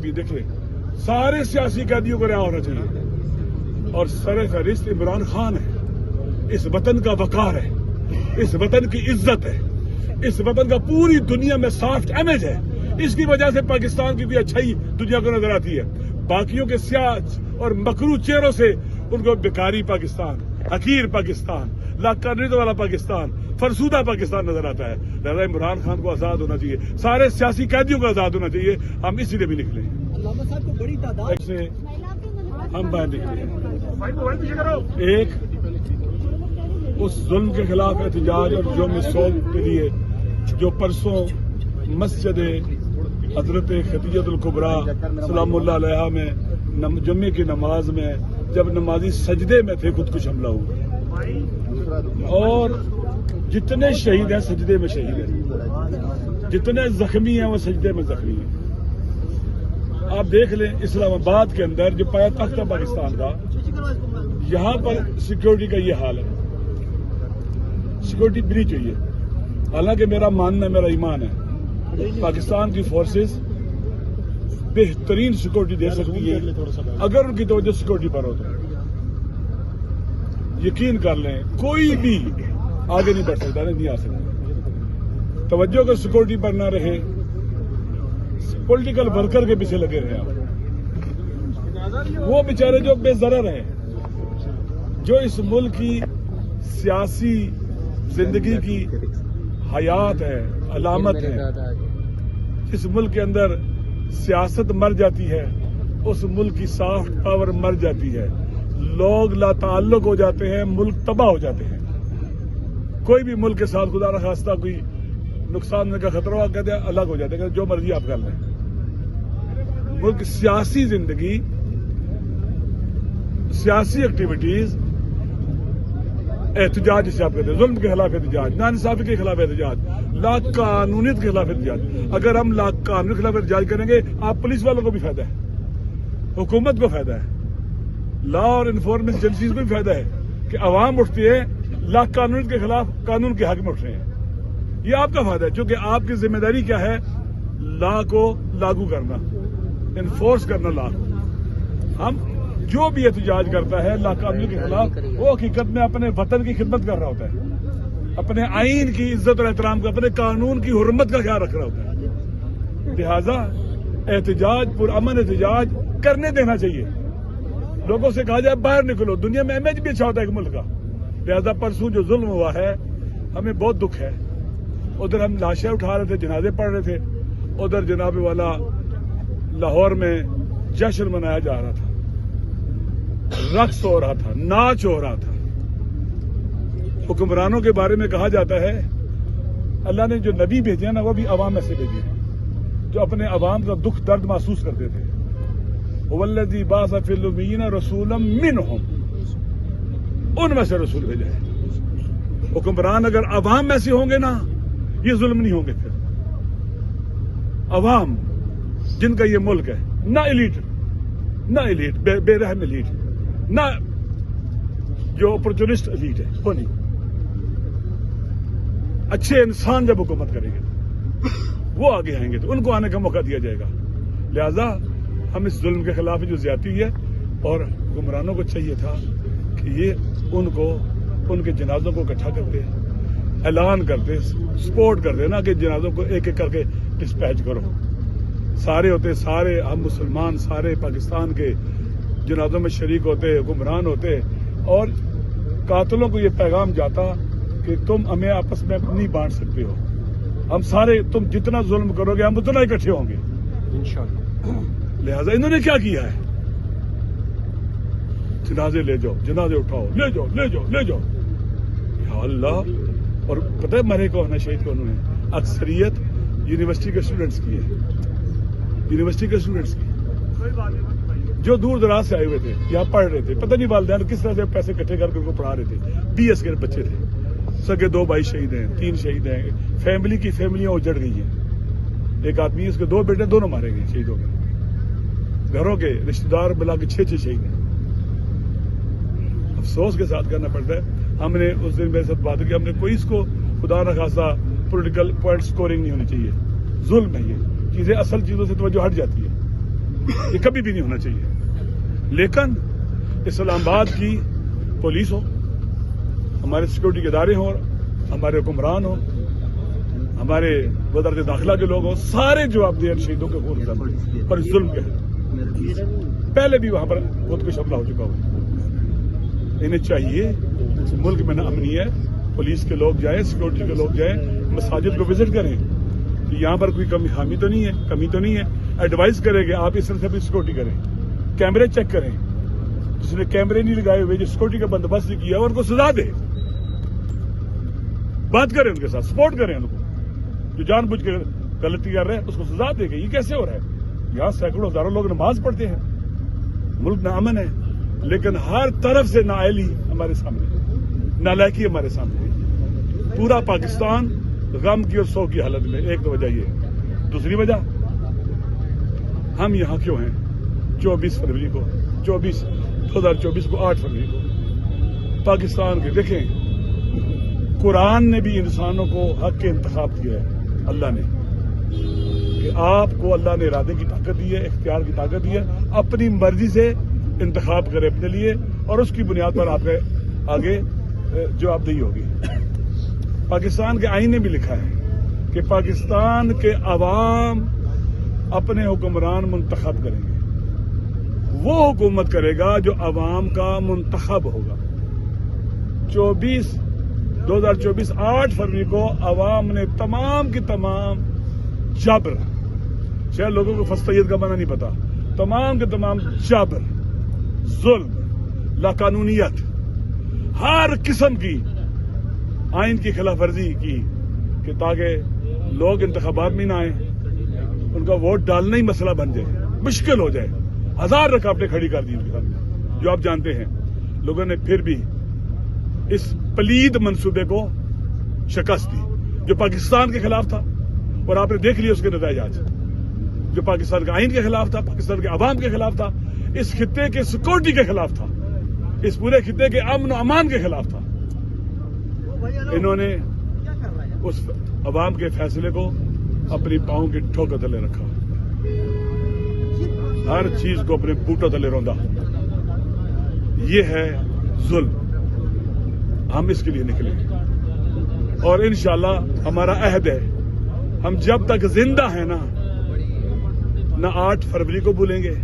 بھی دیکھ لیں سارے سیاسی قیدیوں کو رہا ہونا چاہیے، اور سر فہرست عمران خان ہے۔ اس وطن کا وقار ہے، اس وطن کی عزت ہے، اس وطن کا پوری دنیا میں سافٹ امیج ہے، اس کی وجہ سے پاکستان کی بھی اچھائی دنیا کو نظر آتی ہے۔ باقیوں کے سیاہ اور مکروہ چہروں سے ان کو بیکاری پاکستان، حقیر پاکستان، لاقانیت والا پاکستان، فرسودہ پاکستان نظر آتا ہے۔ لہذا عمران خان کو آزاد ہونا چاہیے، سارے سیاسی قیدیوں کو آزاد ہونا چاہیے، ہم اسی لیے بھی نکلے ہیں۔ علامہ صاحب کو بڑی تعداد سے ہم باہر نکلے ہیں، ایک اس ظلم کے خلاف احتجاج اور یوم صوم کے لیے جو پرسوں مسجد حضرت خدیجہ الکبریٰ سلام اللہ علیہا میں جمعے کی نماز میں جب نمازی سجدے میں تھے خودکش حملہ ہوا، اور جتنے شہید ہیں سجدے میں شہید ہیں، جتنے زخمی ہیں وہ سجدے میں زخمی ہیں۔ آپ دیکھ لیں اسلام آباد کے اندر جو پایا تخت ہے پاکستان کا، یہاں پر سیکورٹی کا یہ حال ہے، سیکورٹی بریچ ہوئی ہے۔ حالانکہ میرا ماننا، میرا ایمان ہے پاکستان کی فورسز بہترین سیکورٹی دے سکتی ہے اگر ان کی توجہ سیکورٹی پر ہو تو۔ یقین کر لیں کوئی بھی آگے نہیں بڑھ سکتا، نہیں آ سکتا۔ توجہ اگر سیکورٹی پر نہ رہے، پولیٹیکل ورکر کے پیچھے لگے رہے آپ، وہ بیچارے جو بے ضرر ہیں، جو اس ملک کی سیاسی زندگی کی حیات ہے، علامت ہے۔ جس ملک کے اندر سیاست مر جاتی ہے اس ملک کی سافٹ پاور مر جاتی ہے، لوگ لا تعلق ہو جاتے ہیں، ملک تباہ ہو جاتے ہیں۔ کوئی بھی ملک کے ساتھ خدا نخواستہ کوئی نقصان ہونے کا خطرہ ہوا کہتے ہیں الگ ہو جاتے ہیں، جو مرضی آپ کر لیں۔ ملک سیاسی زندگی، سیاسی ایکٹیویٹیز، احتجاج جسے آپ کہتے ہیں، ظلم کے خلاف احتجاج، ناانصافی کے خلاف احتجاج، لا قانونیت کے خلاف احتجاج۔ اگر ہم لا قانونیت کے خلاف احتجاج کریں گے، آپ پولیس والوں کو بھی فائدہ ہے، حکومت کو فائدہ ہے، لا اور انفورسمنٹ ایجنسیز کو بھی فائدہ ہے کہ عوام اٹھتی ہے لا قانونیت کے خلاف، قانون کے حق میں اٹھ رہے ہیں۔ یہ آپ کا فائدہ ہے، چونکہ آپ کی ذمہ داری کیا ہے؟ لا کو لاگو کرنا، انفورس کرنا لا کو۔ ہم جو بھی احتجاج کرتا ہے لا قانونی کے خلاف، وہ حقیقت میں اپنے وطن کی خدمت کر رہا ہوتا ہے، اپنے آئین کی عزت اور احترام کا، اپنے قانون کی حرمت کا خیال رکھ رہا ہوتا ہے۔ لہذا احتجاج، پرامن احتجاج کرنے دینا چاہیے۔ لوگوں سے کہا جائے باہر نکلو، دنیا میں امیج بھی اچھا ہوتا ہے ایک ملک کا۔ لہذا پرسوں جو ظلم ہوا ہے ہمیں بہت دکھ ہے۔ ادھر ہم لاشیں اٹھا رہے تھے، جنازے پڑھ رہے تھے، ادھر جناب والا لاہور میں جشن منایا جا رہا تھا، رقص ہو رہا تھا، ناچ ہو رہا تھا۔ حکمرانوں کے بارے میں کہا جاتا ہے اللہ نے جو نبی بھیجے نا وہ بھی عوام میں سے بھیجے ہیں، جو اپنے عوام کا دکھ درد محسوس کرتے تھے۔ وَالَّذِي بَعَثَ فِي الْأُمِّيِّينَ رَسُولًا مِّنْهُمْ، ان میں سے رسول بھیجے ہیں۔ حکمران اگر عوام میں سے ہوں گے نا، یہ ظلم نہیں ہوں گے۔ پھر عوام جن کا یہ ملک ہے، نہ ایلیٹ، بے رحم ایلیٹ، نہ جو اپورچونسٹ ایلیٹ ہے، وہ نہیں، اچھے انسان جب حکومت کریں گے وہ آگے آئیں گے تو ان کو آنے کا موقع دیا جائے گا۔ لہذا ہم اس ظلم کے خلاف جو زیادتی ہے، اور حکمرانوں کو چاہیے تھا کہ یہ ان کے جنازوں کو اکٹھا کرتے، اعلان کرتے، سپورٹ کرتے نا کہ جنازوں کو ایک ایک کر کے ڈسپیچ کرو۔ سارے ہوتے، سارے ہم مسلمان سارے پاکستان کے جنازوں میں شریک ہوتے، حکمران ہوتے، اور قاتلوں کو یہ پیغام جاتا کہ تم ہمیں آپس میں نہیں بانٹ سکتے ہو، ہم سارے، تم جتنا ظلم کرو گے ہم اتنا اکٹھے ہوں گے انشاءاللہ۔ لہذا انہوں نے کیا کیا ہے؟ جنازے لے جاؤ، جنازے اٹھاؤ، لے جاؤ لے جاؤ لے جاؤ، یا اللہ۔ اور پتہ ہے مرے کو ہونا شہید کو انہوں نے اکثریت یونیورسٹی کے اسٹوڈنٹس کی ہے، یونیورسٹی کے اسٹوڈنٹس کی، جو دور دراز سے آئے ہوئے تھے، یہاں پڑھ رہے تھے، پتہ نہیں والدین کس طرح سے پیسے اکٹھے کر کے ان کو پڑھا رہے تھے۔ BS کے بچے تھے، سگے 2 بھائی شہید ہیں، 3 شہید ہیں، فیملی کی فیملیاں اجڑ گئی ہیں۔ ایک آدمی، اس کے 2 بیٹے دونوں مارے گئے، شہید ہو گئے، گھروں کے رشتہ دار ملا کے 6 شہید ہیں۔ افسوس کے ساتھ کرنا پڑتا ہے۔ ہم نے اس دن میرے ساتھ بات کی، ہم نے کوئی اس کو خدا نخواستہ پولیٹیکل پوائنٹ سکورنگ نہیں ہونی چاہیے، ظلم ہے یہ چیزیں، اصل چیزوں سے توجہ ہٹ جاتی ہے۔ یہ کبھی بھی نہیں ہونا چاہیے. لیکن اسلام آباد کی پولیس ہو, ہمارے سیکورٹی کے ادارے ہوں, ہمارے حکمران ہوں, ہمارے وزارت داخلہ کے لوگ ہوں, سارے جواب دیں شہیدوں کے خون پر ظلم کے. پہلے بھی وہاں پر بہت کچھ حملہ ہو چکا ہو. انہیں چاہیے, ملک میں نا امنی ہے, پولیس کے لوگ جائیں, سیکورٹی کے لوگ جائیں, مساجد کو وزٹ کریں کہ یہاں پر کوئی کمی تو نہیں ہے. ایڈوائز کرے کہ آپ اس طرح سے بھی سیکورٹی کریں, کیمرے چیک کریں, جس نے کیمرے نہیں لگائے ہوئے, جو سیکورٹی کا بندوبست نہیں کیا, ان کو سزا دے. بات کریں ان کے ساتھ, سپورٹ کریں ان کو. جو جان بوجھ کے غلطی کر رہے ہیں اس کو سزا دے گا. یہ کیسے ہو رہا ہے؟ یہاں سینکڑوں ہزاروں لوگ نماز پڑھتے ہیں, ملک میں امن ہے, لیکن ہر طرف سے نااہلی ہمارے سامنے, نالائکی ہمارے سامنے. پورا پاکستان غم کی اور سو کی حالت میں. ایک تو وجہ یہ ہے. دوسری وجہ, ہم یہاں کیوں ہیں 24 فروری کو, 2024 کو 8 فروری کو پاکستان کے. دیکھیں, قرآن نے بھی انسانوں کو حق کے انتخاب دیا ہے. اللہ نے کہ آپ کو اللہ نے ارادے کی طاقت دی ہے, اختیار کی طاقت دی ہے, اپنی مرضی سے انتخاب کرے اپنے لیے, اور اس کی بنیاد پر آپ کے آگے جوابدہی ہوگی. پاکستان کے آئین نے بھی لکھا ہے کہ پاکستان کے عوام اپنے حکمران منتخب کریں گے. وہ حکومت کرے گا جو عوام کا منتخب ہوگا. 2024 8 فروری کو عوام نے تمام کی تمام جبر, شاید لوگوں کو فسطیت کا معنی نہیں پتا, تمام کے تمام جبر, ظلم, لاقانونیت, ہر قسم کی آئین کی خلاف ورزی کی کہ تاکہ لوگ انتخابات میں نہ آئیں, ان کا ووٹ ڈالنا ہی مسئلہ بن جائے, مشکل ہو جائے. 1000 رکاوٹیں کھڑی کر دی ان کے سامنے, جو آپ جانتے ہیں. لوگوں نے پھر بھی اس پلید منصوبے کو شکست دی جو پاکستان کے خلاف تھا, اور آپ نے دیکھ لیا اس کے نتائج آج. جو پاکستان کے آئین کے خلاف تھا, پاکستان کے عوام کے خلاف تھا, اس خطے کے سیکورٹی کے خلاف تھا, اس پورے خطے کے امن و امان کے خلاف تھا. انہوں نے اس عوام کے فیصلے کو اپنی پاؤں کی ٹھوکر تلے رکھا, ہر چیز کو اپنے بوٹوں تلے روندا. یہ ہے ظلم. ہم اس کے لیے نکلے, اور انشاءاللہ ہمارا عہد ہے, ہم جب تک زندہ ہیں نہ 8 فروری کو بھولیں گے,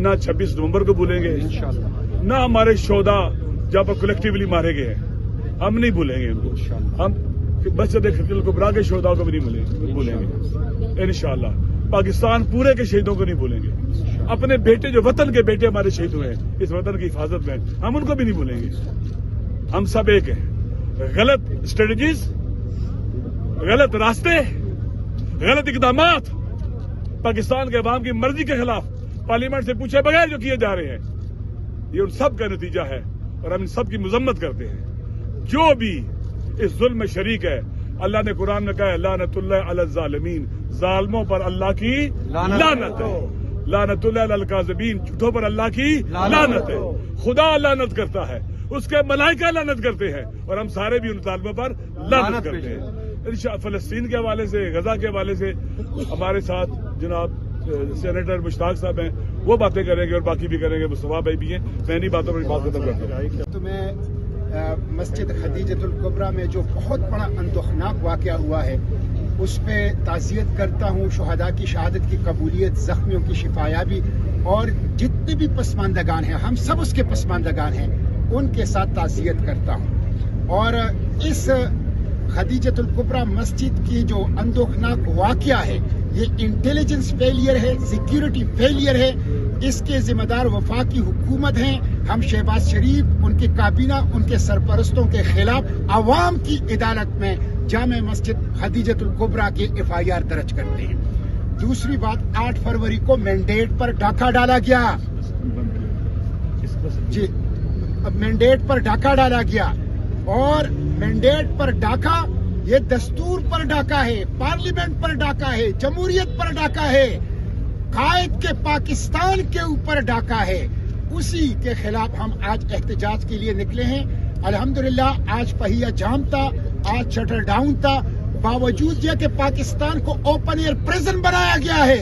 نہ 26 نومبر کو بھولیں گے, نہ ہمارے شہداء جہاں پر کلیکٹیولی مارے گئے ہیں ہم نہیں بھولیں گے ان کو. ہم مسجد خطیل الکبریٰ کے شہداء کو بھی نہیں بھولیں گے انشاءاللہ. پاکستان پورے کے شہیدوں کو نہیں بھولیں گے. اپنے بیٹے جو وطن کے بیٹے ہمارے شہید ہوئے ہیں اس وطن کی حفاظت میں, ہم ان کو بھی نہیں بھولیں گے. ہم سب ایک ہیں. غلط اسٹریٹجیز, غلط راستے, غلط اقدامات پاکستان کے عوام کی مرضی کے خلاف پارلیمنٹ سے پوچھے بغیر جو کیے جا رہے ہیں, یہ ان سب کا نتیجہ ہے, اور ہم ان سب کی مذمت کرتے ہیں. جو بھی اس ظلم میں شریک ہے, اللہ نے قرآن میں کہا ہے لعنت اللہ علی الظالمین, ظالموں پر اللہ کی لعنت ہے. لعنت اللہ علی الکاذبین, جھوٹوں پر اللہ کی لعنت ہے. خدا لعنت کرتا ہے, اس کے ملائکہ لعنت کرتے ہیں, اور ہم سارے بھی ان ظالموں پر لعنت کرتے ہیں. فلسطین کے حوالے سے, غزہ کے حوالے سے ہمارے ساتھ جناب سینیٹر مشتاق صاحب ہیں, وہ باتیں کریں گے, اور باقی بھی کریں گے, مصطفیٰ بھائی بھی ہیں. میں نہیں باتوں پر بات ختم کرتا ہوں. تو میں مسجد خدیجۃ الکبریٰ میں جو بہت بڑا اندوہناک واقعہ ہوا ہے اس پہ تعزیت کرتا ہوں. شہداء کی شہادت کی قبولیت, زخمیوں کی شفایابی, اور جتنے بھی پسماندگان ہیں, ہم سب اس کے پسماندگان ہیں, ان کے ساتھ تعزیت کرتا ہوں. اور اس خدیجۃ الکبریٰ مسجد کی جو اندوہناک واقعہ ہے یہ انٹیلیجنس فیلئر ہے, سیکیورٹی فیلئر ہے. اس کے ذمہ دار وفاقی حکومت ہیں. ہم شہباز شریف, ان کی کابینہ, ان کے سرپرستوں کے خلاف عوام کی عدالت میں جامع مسجد خدیجۃ الکبریٰ کے FIR درج کرتے ہیں. دوسری بات, 8 فروری کو مینڈیٹ پر ڈاکہ ڈالا گیا. جی, مینڈیٹ پر ڈاکہ ڈالا گیا, اور مینڈیٹ پر ڈاکہ یہ دستور پر ڈاکہ ہے, پارلیمنٹ پر ڈاکہ ہے, جمہوریت پر ڈاکہ ہے, قائد کے پاکستان کے اوپر ڈاکہ ہے. اسی کے خلاف ہم آج احتجاج کے لیے نکلے ہیں. الحمدللہ آج پہیہ جام تھا, آج شٹر ڈاؤن تھا, باوجود یہ کہ پاکستان کو اوپن ایئر پریزن بنایا گیا ہے,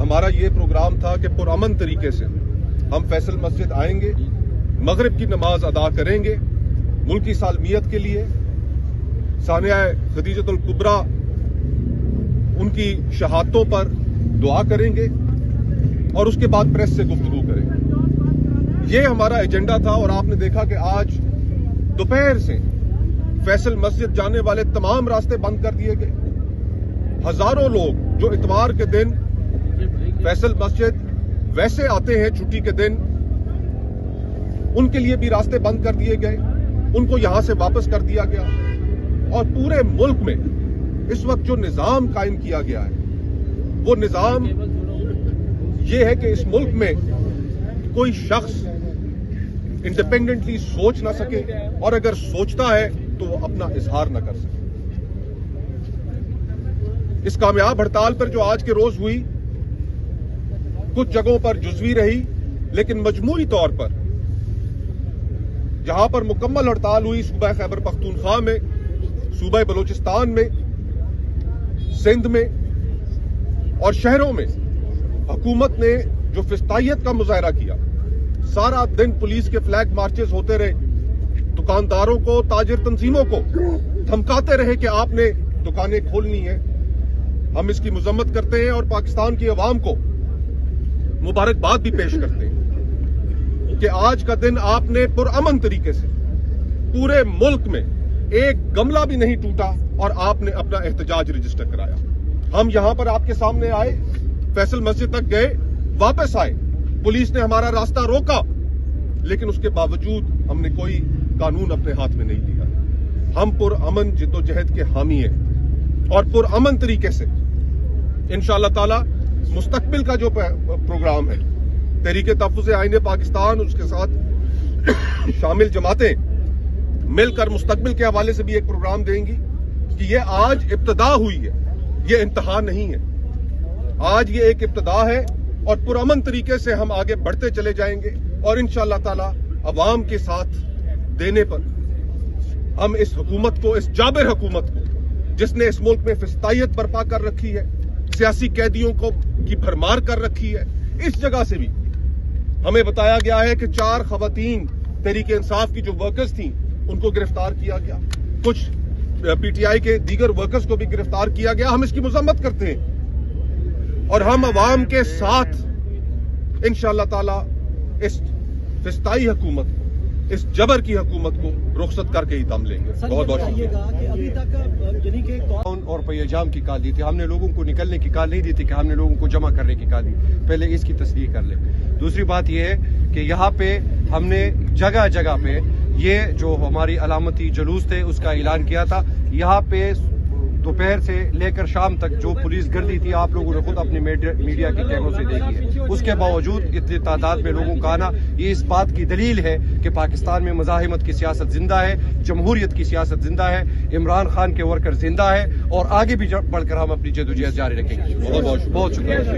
ہمارا یہ پروگرام تھا کہ پرامن طریقے سے ہم فیصل مسجد آئیں گے، مغرب کی نماز ادا کریں گے، ملکی سالمیت کے لیے ثانیہ خدیجۃ الکبریٰ ان کی شہادتوں پر دعا کریں گے اور اس کے بعد پریس سے گفتگو کریں گے۔ یہ ہمارا ایجنڈا تھا، اور آپ نے دیکھا کہ آج دوپہر سے فیصل مسجد جانے والے تمام راستے بند کر دیے گئے۔ ہزاروں لوگ جو اتوار کے دن فیصل مسجد ویسے آتے ہیں چھٹی کے دن، ان کے لیے بھی راستے بند کر دیے گئے، ان کو یہاں سے واپس کر دیا گیا۔ اور پورے ملک میں اس وقت جو نظام قائم کیا گیا ہے وہ نظام یہ ہے کہ اس ملک میں کوئی شخص انڈیپینڈنٹلی سوچ نہ سکے، اور اگر سوچتا ہے تو وہ اپنا اظہار نہ کر سکے۔ اس کامیاب ہڑتال پر جو آج کے روز ہوئی، کچھ جگہوں پر جزوی رہی، لیکن مجموعی طور پر جہاں پر مکمل ہڑتال ہوئی صوبہ خیبر پختونخوا میں، صوبہ بلوچستان میں، سندھ میں اور شہروں میں حکومت نے جو فسطائیت کا مظاہرہ کیا، سارا دن پولیس کے فلیگ مارچز ہوتے رہے، دکانداروں کو، تاجر تنظیموں کو دھمکاتے رہے کہ آپ نے دکانیں کھولنی ہیں۔ ہم اس کی مذمت کرتے ہیں اور پاکستان کی عوام کو مبارکباد بھی پیش کرتے ہیں کہ آج کا دن آپ نے پرامن طریقے سے پورے ملک میں ایک گملہ بھی نہیں ٹوٹا اور آپ نے اپنا احتجاج رجسٹر کرایا۔ ہم یہاں پر آپ کے سامنے آئے، فیصل مسجد تک گئے، واپس آئے، پولیس نے ہمارا راستہ روکا، لیکن اس کے باوجود ہم نے کوئی قانون اپنے ہاتھ میں نہیں لیا۔ ہم پرامن جدوجہد کے حامی ہیں اور پرامن طریقے سے انشاءاللہ تعالی مستقبل کا جو پروگرام ہے، تحریک تحفظ آئین پاکستان، اس کے ساتھ شامل جماعتیں مل کر مستقبل کے حوالے سے بھی ایک پروگرام دیں گی کہ یہ آج ابتدا ہوئی ہے، یہ انتہا نہیں ہے۔ آج یہ ایک ابتدا ہے اور پرامن طریقے سے ہم آگے بڑھتے چلے جائیں گے، اور انشاءاللہ تعالی عوام کے ساتھ دینے پر ہم اس حکومت کو، اس جابر حکومت کو جس نے اس ملک میں فسطائیت برپا کر رکھی ہے، سیاسی قیدیوں کو کی بھرمار کر رکھی ہے، اس جگہ سے بھی ہمیں بتایا گیا ہے کہ 4 خواتین تحریک انصاف کی جو ورکرز تھیں ان کو گرفتار کیا گیا، کچھ پی ٹی آئی کے دیگر ورکرز کو بھی گرفتار کیا گیا۔ ہم اس کی مذمت کرتے ہیں اور ہم عوام کے ساتھ انشاءاللہ تعالی اس فسطائی حکومت کو، اس جبر کی حکومت کو رخصت کر کے ہی دم لیں گے۔ بہت بہت شکریہ۔ اور پیجام کی کال دی تھی، ہم نے لوگوں کو نکلنے کی کال نہیں دی تھی کہ ہم نے لوگوں کو جمع کرنے کی کال دی، پہلے اس کی تصدیق کر لیں۔ دوسری بات یہ ہے کہ یہاں پہ ہم نے جگہ جگہ پہ یہ جو ہماری علامتی جلوس تھے اس کا اعلان کیا تھا۔ یہاں پہ دوپہر سے لے کر شام تک جو پولیس گردی تھی آپ لوگوں نے خود اپنے میڈیا کے کیمروں سے دیکھی ہے، اس کے باوجود اتنی تعداد میں لوگوں کا آنا یہ اس بات کی دلیل ہے کہ پاکستان میں مزاحمت کی سیاست زندہ ہے، جمہوریت کی سیاست زندہ ہے، عمران خان کے ورکر زندہ ہے، اور آگے بھی بڑھ کر ہم اپنی جدوجہد جاری رکھیں گے۔ بہت شکریہ۔